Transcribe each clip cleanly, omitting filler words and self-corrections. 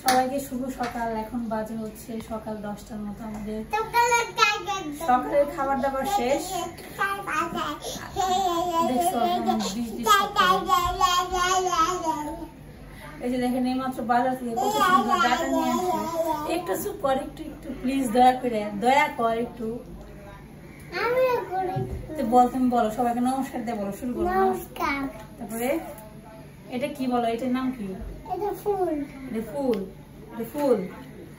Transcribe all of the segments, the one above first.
সবাইকে শুভ সকাল। এখন বাজে হচ্ছে সকাল 10টার মতো। আমাদের সকালের খাবার দাবার শেষ। এই যে দেখেন এইমাত্র বাজার থেকে কত সুন্দর ডাটা নিয়ে আসছে। একটু চুপ কর, একটু একটু প্লিজ, দয়া কর একটু। বল, তুমি বলো, সবাইকে নমস্কার দিয়ে বলো, শুরু করো। নমস্কার। তারপরে এটা কি বলো, এটার নাম কি? এটা ফুল। এটা ফুল, এটা ফুল।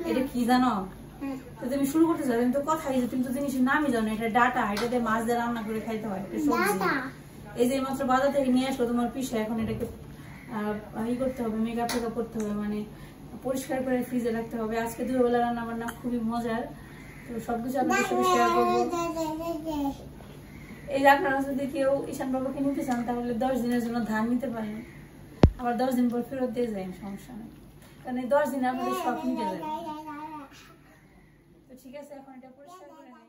এটা কি জানো? তো তুমি শুরু করতে চাও, তুমি তো কথাই, তুমি তো জিনিসের নামই জানো। এটা ডাটা, এটাতে মাছ দিয়ে রান্না করে খাইতে হয়। এটা সবজি। এই যে মাত্র বাজার থেকে নিয়ে আসলো তোমার পিসা। এখন এটাকে ই করতে হবে, মেকআপ টেকআপ করতে হবে, মানে পরিষ্কার করে ফ্রিজে রাখতে হবে। আজকে দুপুরবেলা রান্না বান্না খুবই মজার। তো সবকিছু আপনাদের সাথে শেয়ার করবো। এই যে আপনারা যদি কেউ ঈশান বাবুকে নিতে চান তাহলে 10 দিনের জন্য ধান নিতে পারেন। আবার 10 দিন পর ফেরত দিয়ে যায়, সমস্যা নেই, কারণ এই 10 দিনে আপনাদের সব মিটে যায়। তো ঠিক আছে, এখন এটা পরিষ্কার করে নেই।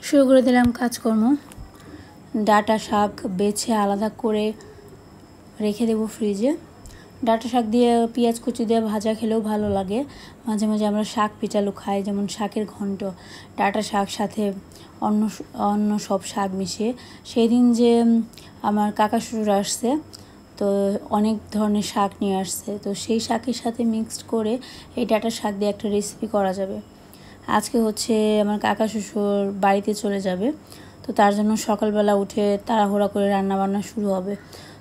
শুরু করে দিলাম কাজকর্ম। ডাটা শাক বেছে আলাদা করে রেখে দেবো ফ্রিজে। ডাটা শাক দিয়ে পেঁয়াজ কুচি দিয়ে ভাজা খেলেও ভালো লাগে। মাঝে মাঝে আমরা শাক পিটালু খাই, যেমন শাকের ঘন্ট, ডাটা শাক সাথে অন্য সব শাক মিশিয়ে। সেই দিন যে আমার কাকা শ্বশুর আসছে, তো অনেক ধরনের শাক নিয়ে আসছে, তো সেই শাকের সাথে মিক্সড করে এই ডাটা শাক দিয়ে একটা রেসিপি করা যাবে। আজকে হচ্ছে আমার কাকা শ্বশুর বাড়িতে চলে যাবে, তো তার জন্য সকালবেলা উঠে তাড়াহুড়া করে রান্না বান্না শুরু হবে।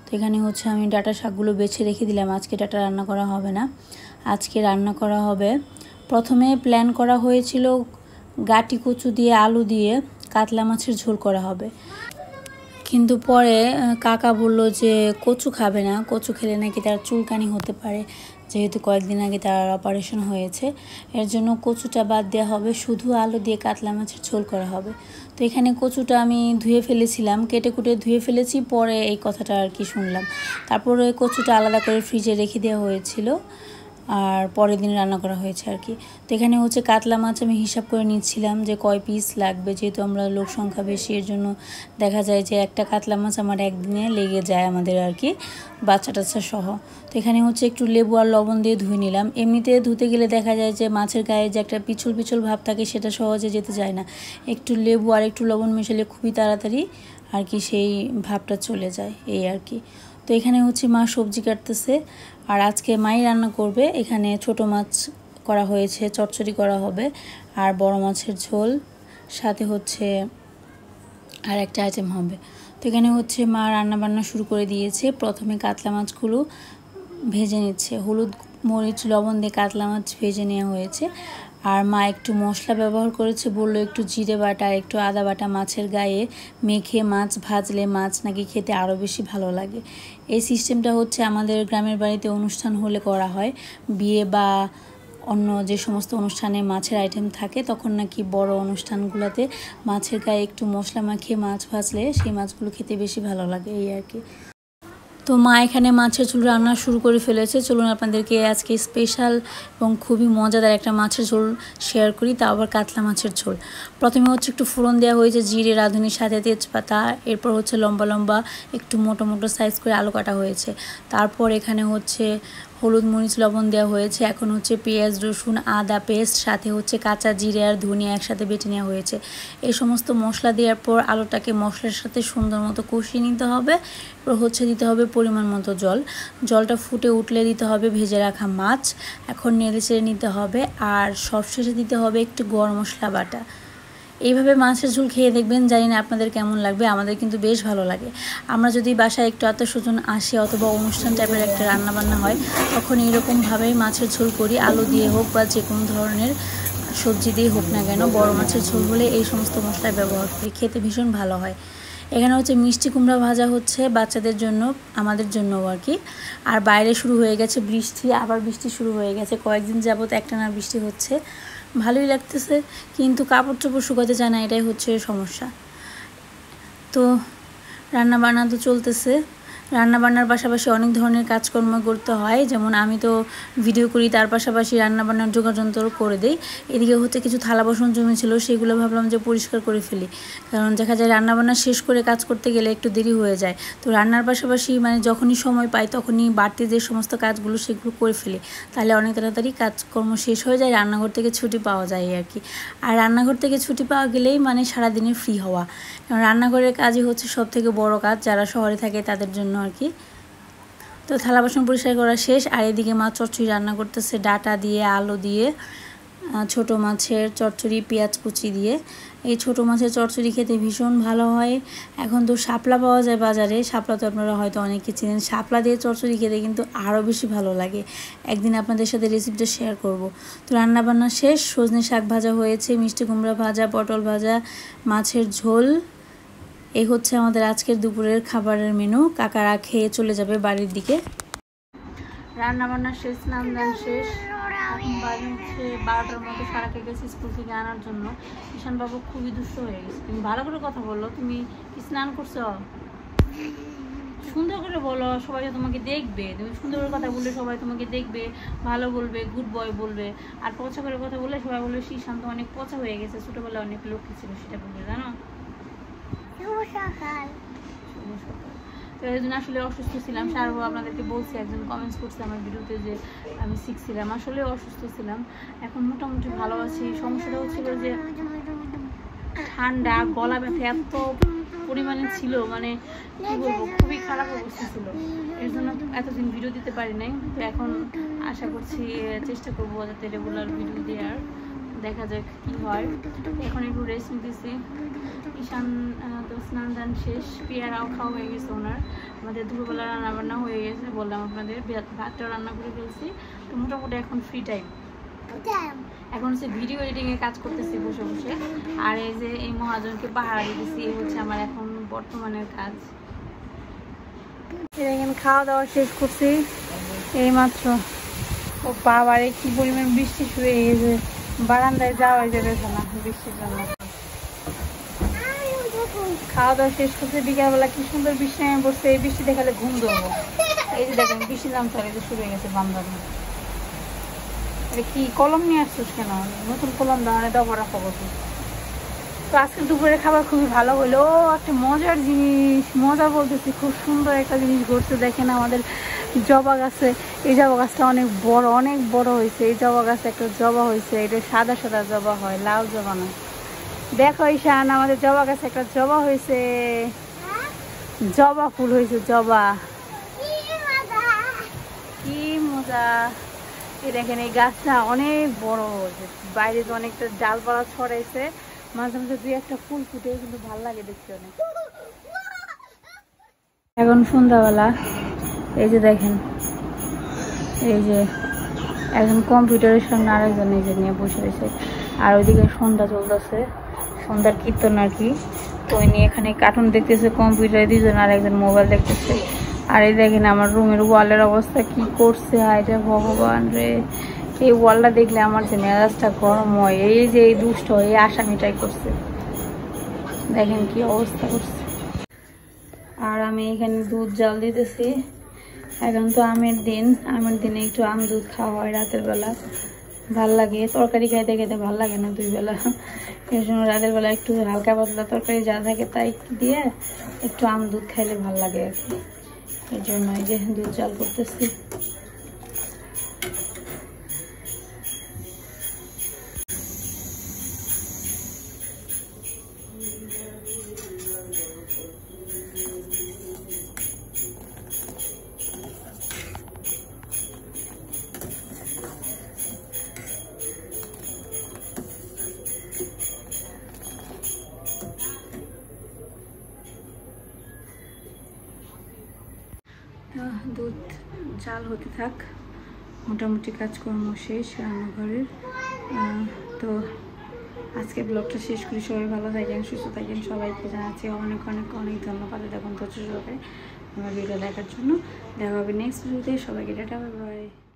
তো এখানে হচ্ছে আমি ডাটা শাকগুলো বেছে রেখে দিলাম। আজকে ডাটা রান্না করা হবে না, আজকে রান্না করা হবে, প্রথমে প্ল্যান করা হয়েছিল গাটি কচু দিয়ে আলু দিয়ে কাতলা মাছের ঝোল করা হবে, কিন্তু পরে কাকা বলল যে কচু খাবে না, কচু খেলে নাকি তার চুলকানি হতে পারে, যেহেতু কয়েকদিন আগে তার অপারেশন হয়েছে। এর জন্য কচুটা বাদ দেওয়া হবে, শুধু আলু দিয়ে কাতলা মাছের ঝোল করা হবে। তো এখানে কচুটা আমি ধুয়ে ফেলেছিলাম, কেটে কুটে ধুয়ে ফেলেছি, পরে এই কথাটা আর কি শুনলাম। তারপরে কচুটা আলাদা করে ফ্রিজে রেখে দেওয়া হয়েছিল, আর পরের দিন রান্না করা হয়েছে আর কি। তো এখানে হচ্ছে কাতলা মাছ আমি হিসাব করে নিচ্ছিলাম যে কয় পিস লাগবে, যেহেতু আমরা লোক সংখ্যা বেশি, এর জন্য দেখা যায় যে একটা কাতলা মাছ আমার একদিনে লেগে যায় আমাদের আর কি, বাচ্চা টাচ্চা সহ। তো এখানে হচ্ছে একটু লেবু আর লবণ দিয়ে ধুয়ে নিলাম। এমনিতে ধুতে গেলে দেখা যায় যে মাছের গায়ে যে একটা পিছল পিছল ভাব থাকে, সেটা সহজে যেতে যায় না। একটু লেবু আর একটু লবণ মেশালে খুবই তাড়াতাড়ি আর কি সেই ভাবটা চলে যায়, এই আর কি। তো এখানে হচ্ছে মা সবজি কাটতেছে, আর আজকে মাই রান্না করবে। এখানে ছোট মাছ করা হয়েছে, চচ্চড়ি করা হবে, আর বড় মাছের ঝোল, সাথে হচ্ছে আর একটা আইটেম হবে। তো এখানে হচ্ছে মা রান্না বান্না শুরু করে দিয়েছে। প্রথমে কাতলা মাছগুলো ভেজে নিচ্ছে, হলুদ মরিচ লবণ দিয়ে কাতলা মাছ ভেজে নেওয়া হয়েছে। আর মা একটু মশলা ব্যবহার করেছে, বললো একটু জিরে বাটা আর একটু আদা বাটা মাছের গায়ে মেখে মাছ ভাজলে মাছ নাকি খেতে আরও বেশি ভালো লাগে। এই সিস্টেমটা হচ্ছে আমাদের গ্রামের বাড়িতে অনুষ্ঠান হলে করা হয়, বিয়ে বা অন্য যে সমস্ত অনুষ্ঠানে মাছের আইটেম থাকে, তখন নাকি বড় অনুষ্ঠানগুলোতে মাছের গায়ে একটু মশলা মাখিয়ে মাছ ভাজলে সেই মাছগুলো খেতে বেশি ভালো লাগে, এই আর কি। তো মা এখানে মাছের ঝোল রান্না শুরু করে ফেলেছে। চলুন আপনাদেরকে আজকে স্পেশাল এবং খুবই মজাদার একটা মাছের ঝোল শেয়ার করি, তাও আবার কাতলা মাছের ঝোল। প্রথমে হচ্ছে একটু ফোড়ন দেওয়া হয়েছে, জিরে রাঁধুনির সাথে তেজপাতা, এরপর হচ্ছে লম্বা লম্বা একটু মোটো মোটো সাইজ করে আলু কাটা হয়েছে। তারপর এখানে হচ্ছে হলুদ মরিচ লবণ দেওয়া হয়েছে। এখন হচ্ছে পেঁয়াজ রসুন আদা পেস্ট, সাথে হচ্ছে কাঁচা জিরে আর ধনিয়া একসাথে বেটে নেওয়া হয়েছে। এই সমস্ত মশলা দেওয়ার পর আলুটাকে মশলার সাথে সুন্দর মতো কষিয়ে নিতে হবে। এরপর হচ্ছে দিতে হবে পরিমাণ মতো জল, জলটা ফুটে উঠলে দিতে হবে ভেজে রাখা মাছ। এখন নেড়ে চেড়ে নিতে হবে, আর সবশেষে দিতে হবে একটু গরম মশলা বাটা। এইভাবে মাছের ঝোল খেয়ে দেখবেন, জানি না আপনাদের কেমন লাগবে, আমাদের কিন্তু বেশ ভালো লাগে। আমরা যদি বাসায় একটু আত্মীয়স্বজন আসে অথবা অনুষ্ঠান টাইপের একটা রান্নাবান্না হয়, তখন এইরকমভাবেই মাছের ঝোল করি, আলু দিয়ে হোক বা যে কোনো ধরনের সবজি দিয়ে হোক না কেন। বড় মাছের ঝোল হলে এই সমস্ত মশলা ব্যবহার করি, খেতে ভীষণ ভালো হয়। এখানে হচ্ছে মিষ্টি কুমড়া ভাজা হচ্ছে বাচ্চাদের জন্য, আমাদের জন্যও আর কি। আর বাইরে শুরু হয়ে গেছে বৃষ্টি, আবার বৃষ্টি শুরু হয়ে গেছে, কয়েকদিন যাবত একটানা বৃষ্টি হচ্ছে, ভালোই লাগতেছে, কিন্তু কাপড় চোপড় শুকাতে চায় না, এটাই হচ্ছে সমস্যা। তো রান্না বান্না তো চলতেছে, রান্নাবান্নার পাশাপাশি অনেক ধরনের কাজকর্ম করতে হয়, যেমন আমি তো ভিডিও করি, তার পাশাপাশি রান্নাবান্নার যোগাযন্ত্র করে দিই। এদিকে হচ্ছে কিছু থালা বাসন জমেছিল, সেগুলো ভাবলাম যে পরিষ্কার করে ফেলি, কারণ দেখা যায় রান্নাবান্না শেষ করে কাজ করতে গেলে একটু দেরি হয়ে যায়। তো রান্নার পাশাপাশি মানে যখনই সময় পাই তখনই বাড়তি যে সমস্ত কাজগুলো সেগুলো করে ফেলি, তাহলে অনেক তাড়াতাড়ি কাজকর্ম শেষ হয়ে যায়, রান্নাঘর থেকে ছুটি পাওয়া যায় আর কি। আর রান্নাঘর থেকে ছুটি পাওয়া গেলেই মানে সারাদিনে ফ্রি হওয়া, কারণ রান্নাঘরের কাজই হচ্ছে সব থেকে বড় কাজ, যারা শহরে থাকে তাদের জন্য আর কি। তো থালা বাসন পরিষ্কার করা শেষ, আর এদিকে মা চচ্চড়ি রান্না করতেছে ডাঁটা দিয়ে, আলু দিয়ে, ছোট মাছের চচ্চড়ি, পেঁয়াজ কুচি দিয়ে। এই ছোট মাছের চচ্চড়ি খেতে ভীষণ ভালো হয়। এখন তো শাপলা পাওয়া যায় বাজারে, শাপলা তো আপনারা হয়তো অনেকে চিনেন, শাপলা দিয়ে চচ্চড়ি খেতে কিন্তু আরও বেশি ভালো লাগে। একদিন আপনাদের সাথে রেসিপিটা শেয়ার করব। তো রান্নাবান্না শেষ, সজনে শাক ভাজা হয়েছে, মিষ্টি কুমড়া ভাজা, পটল ভাজা, মাছের ঝোল। এই হচ্ছে আমাদের আজকের দুপুরের খাবারের মেনু। কাকারা খেয়ে চলে যাবে বাড়ির দিকে। রান্নাবান্না শেষ, স্নান দান শেষ, এখন বাজে হচ্ছে 12টার মতো। সারাকে গেছি স্কুল থেকে আনার জন্য। ঈশান বাবু খুবই দুষ্ট হয়ে গেছে। তুমি ভালো করে কথা বলো, তুমি কি স্নান করছো? সুন্দর করে বলো, সবাই তোমাকে দেখবে। তুমি সুন্দর করে কথা বললে সবাই তোমাকে দেখবে, ভালো বলবে, গুড বয় বলবে। আর পচা করে কথা বললে সবাই বলবে ঈশান তো অনেক পচা হয়ে গেছে, ছোটবেলায় অনেক লক্ষ্মী ছিল, সেটা বলবে, জানো? তো এই জন্য আসলে অসুস্থ ছিলাম। সারও আপনাদেরকে বলছি, একজন কমেন্টস করছে আমার ভিডিওতে যে আমি সিক ছিলাম, আসলে অসুস্থ ছিলাম। এখন মোটামুটি ভালো আছি। সমস্যাটা হচ্ছিল যে ঠান্ডা, গলা ব্যথা এত পরিমাণে ছিল, মানে কি বলবো, খুবই খারাপ অবস্থা ছিল। এর জন্য এতদিন ভিডিও দিতে পারি নাই। তো এখন আশা করছি, চেষ্টা করবো যাতে রেগুলার ভিডিও দেওয়ার। দেখা যাক কি হয়। এখন একটু রেস্ট নিতেছি। ঈশান তো স্নান দান শেষ, পেয়ারাও খাওয়া হয়ে গেছে ওনার। আমাদের দুপুরবেলা রান্নাবান্না হয়ে গেছে, বললাম আপনাদের, ভাতটাও রান্না করে ফেলছি। তো মোটামুটি এখন ফ্রি টাইম। এখন হচ্ছে ভিডিও এডিটিংয়ের কাজ করতেছি বসে বসে। আর এই যে এই মহাজনকে পাহারা দিতেছি, এই হচ্ছে আমার এখন বর্তমানের কাজ। এখানে খাওয়া দাওয়া শেষ করছি এই মাত্র। ও বাবারে কি পরিমাণ বৃষ্টি শুরু হয়ে গেছে, বারান্দায় যাওয়া যাবে না বৃষ্টির জন্য। খাওয়া দাওয়া শেষ করছে, বিকালবেলা কি সুন্দর বৃষ্টি নেমে পড়ছে। এই বৃষ্টি দেখালে ঘুম ধরবো। এই যে দেখেন বৃষ্টি নামতে হবে, শুরু হয়ে গেছে বান্দানো। কি কলম নিয়ে আসছিস কেন? নতুন কলম দাঁড়ায় দাও রাখা বসে। তো আজকে দুপুরের খাবার খুবই ভালো হলো। একটা মজার জিনিস, মজা বলতেছি, খুব সুন্দর একটা জিনিস ঘটছে। দেখেন আমাদের জবা গাছে, এই জবা গাছটা অনেক বড় হয়েছে। এই জবা গাছে একটা জবা হয়েছে, এটা সাদা সাদা জবা হয়, লাল জবা না। দেখো ঈশান, আমাদের জবা গাছে একটা জবা হয়েছে, জবা ফুল হয়েছে, জবা। কি মজা! এই দেখেন এই গাছটা অনেক বড় হয়েছে, বাইরে তো অনেকটা ডালপালা ছড়াইছে, মাঝে মাঝে দুই একটা ফুল ফুটে, কিন্তু ভালো লাগে দেখতে অনেক। এখন সন্ধ্যাবেলা, এই যে দেখেন, এই যে একজন কম্পিউটারের সামনে আরেকজন এই যে নিয়ে বসে রয়েছে, আর ওইদিকে সন্ধ্যা চলতেছে, সন্ধ্যার কীর্তন আর কি। তো ওই নিয়ে এখানে কার্টুন দেখতেছে কম্পিউটারে দুজন, আর একজন মোবাইল দেখতেছে। আর এই দেখেন আমার রুমের ওয়ালের অবস্থা কি করছে, এটা ভগবান রে! এই ওয়ালটা দেখলে আমার যে মেজাজটা গরম হয়। এই যে এই দুষ্ট এই আসামিটাই করছে, দেখেন কি অবস্থা করছে। আর আমি এখানে দুধ জাল দিতেছি। এখন তো আমের দিনে একটু আম দুধ খাওয়া হয় রাতের বেলা, ভাল লাগে। তরকারি খাইতে খেতে ভাল লাগে না দুই বেলা, এর জন্য রাতের বেলা একটু হালকা পাতলা তরকারি যা থাকে তাই দিয়ে একটু আম দুধ খাইলে ভাল লাগে আর কি। এর জন্য এই যে দুধ জাল করতেছি। দুধ জাল হতে থাক, মোটামুটি কাজকর্ম শেষ রান্নাঘরের। তো আজকে ব্লগটা শেষ করি। সবাই ভালো থাকেন, সুস্থ থাকেন। সবাইকে জানাচ্ছি অনেক অনেক অনেক ধন্যবাদ দেখুন ধৈর্য সহকারে আমার ভিডিও দেখার জন্য। দেখা হবে নেক্সট ভিডিওতে। সবাইকে টাটা, বাই বাই।